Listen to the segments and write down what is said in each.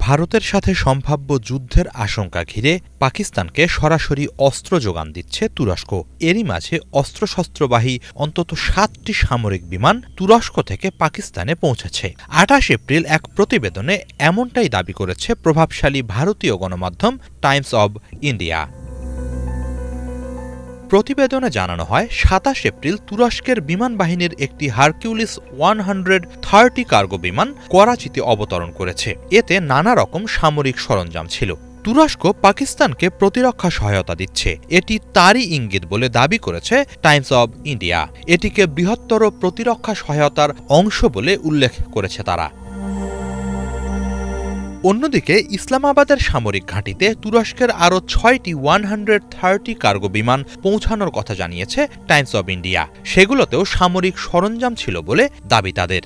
ভারতের সাথে সম্ভাব্য যুদ্ধের আশঙ্কা ঘিরে পাকিস্তানকে সরাসরি অস্ত্র যোগান দিচ্ছে তুরস্ক। এরই মাঝে অস্ত্রশস্ত্রবাহী অন্তত ৭টি সামরিক বিমান তুরস্ক থেকে পাকিস্তানে পৌঁছেছে। ২৮ এপ্রিল এক প্রতিবেদনে এমনটাই দাবি করেছে প্রভাবশালী ভারতীয় গণমাধ্যম টাইমস অব ইন্ডিয়া। প্রতিবেদনে জানানো হয়, ২৭ এপ্রিল তুরস্কের বিমান বাহিনীর একটি হারকিউলিস 130 কার্গো বিমান করাচিতে অবতরণ করেছে। এতে নানা রকম সামরিক সরঞ্জাম ছিল। তুরস্ক পাকিস্তানকে প্রতিরক্ষা সহায়তা দিচ্ছে, এটি তারই ইঙ্গিত বলে দাবি করেছে টাইমস অব ইন্ডিয়া। এটিকে বৃহত্তর প্রতিরক্ষা সহায়তার অংশ বলে উল্লেখ করেছে তারা। অন্যদিকে ইসলামাবাদের সামরিক ঘাঁটিতে তুরস্কের আরও ৬টি 130 কার্গো বিমান পৌঁছানোর কথা জানিয়েছে টাইমস অব ইন্ডিয়া। সেগুলোতেও সামরিক সরঞ্জাম ছিল বলে দাবি তাদের।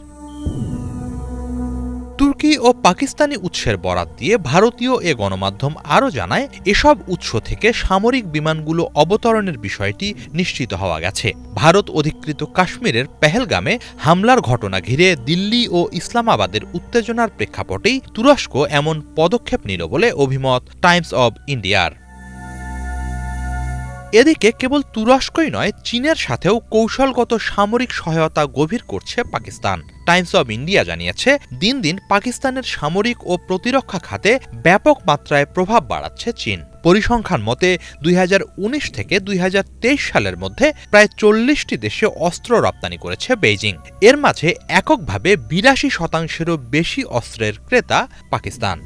তুর্কি ও পাকিস্তানি উৎসের বরাত দিয়ে ভারতীয় এ গণমাধ্যম আরও জানায়, এসব উৎস থেকে সামরিক বিমানগুলো অবতরণের বিষয়টি নিশ্চিত হওয়া গেছে। ভারত অধিকৃত কাশ্মীরের পেহেলগামে হামলার ঘটনা ঘিরে দিল্লি ও ইসলামাবাদের উত্তেজনার প্রেক্ষাপটেই তুরস্ক এমন পদক্ষেপ নিল বলে অভিমত টাইমস অব ইন্ডিয়ার। এদিকে কেবল তুরস্কই নয়, চীনের সাথেও কৌশলগত সামরিক সহায়তা গভীর করছে পাকিস্তান। টাইমস অব ইন্ডিয়া জানিয়েছে, দিন দিন পাকিস্তানের সামরিক ও প্রতিরক্ষা খাতে ব্যাপক মাত্রায় প্রভাব বাড়াচ্ছে চীন। পরিসংখ্যান মতে ২০১৯ থেকে ২০২৩ সালের মধ্যে প্রায় ৪০টি দেশে অস্ত্র রপ্তানি করেছে বেইজিং। এর মাঝে এককভাবে ৮২%-এরও বেশি অস্ত্রের ক্রেতা পাকিস্তান।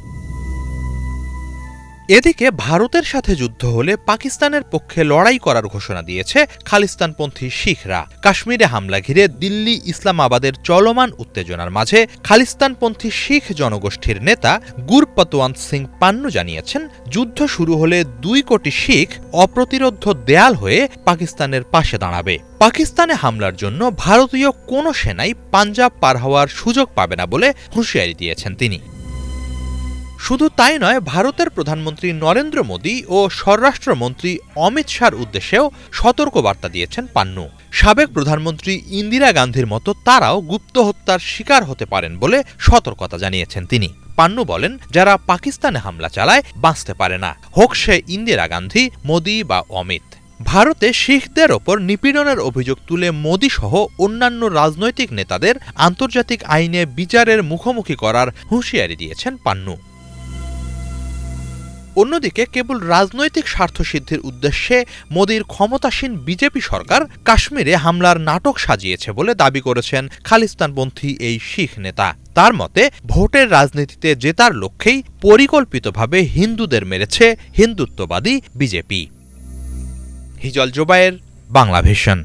এদিকে ভারতের সাথে যুদ্ধ হলে পাকিস্তানের পক্ষে লড়াই করার ঘোষণা দিয়েছে খালিস্তানপন্থী শিখরা। কাশ্মীরে হামলা ঘিরে দিল্লি ইসলামাবাদের চলমান উত্তেজনার মাঝে খালিস্তানপন্থী শিখ জনগোষ্ঠীর নেতা গুরপতওয়ান্ত সিং পান্নু জানিয়েছেন, যুদ্ধ শুরু হলে ২ কোটি শিখ অপ্রতিরোধ্য দেয়াল হয়ে পাকিস্তানের পাশে দাঁড়াবে। পাকিস্তানে হামলার জন্য ভারতীয় কোনো সেনাই পাঞ্জাব পার হওয়ার সুযোগ পাবে না বলে হুঁশিয়ারি দিয়েছেন তিনি। শুধু তাই নয়, ভারতের প্রধানমন্ত্রী নরেন্দ্র মোদী ও স্বরাষ্ট্রমন্ত্রী অমিত শাহর উদ্দেশ্যেও সতর্কবার্তা দিয়েছেন পান্নু। সাবেক প্রধানমন্ত্রী ইন্দিরা গান্ধীর মতো তারাও গুপ্ত হত্যার শিকার হতে পারেন বলে সতর্কতা জানিয়েছেন তিনি। পান্নু বলেন, যারা পাকিস্তানে হামলা চালায় বাঁচতে পারে না, হোক সে ইন্দিরা গান্ধী, মোদী বা অমিত। ভারতে শিখদের ওপর নিপীড়নের অভিযোগ তুলে মোদী সহ অন্যান্য রাজনৈতিক নেতাদের আন্তর্জাতিক আইনে বিচারের মুখোমুখি করার হুঁশিয়ারি দিয়েছেন পান্নু। অন্যদিকে কেবল রাজনৈতিক স্বার্থসিদ্ধির উদ্দেশ্যে মোদীর ক্ষমতাসীন বিজেপি সরকার কাশ্মীরে হামলার নাটক সাজিয়েছে বলে দাবি করেছেন খালিস্তানপন্থী এই শিখ নেতা। তার মতে, ভোটের রাজনীতিতে জেতার লক্ষ্যেই পরিকল্পিতভাবে হিন্দুদের মেরেছে হিন্দুত্ববাদী বিজেপি। হিজল জোবায়ের, বাংলাভিশন।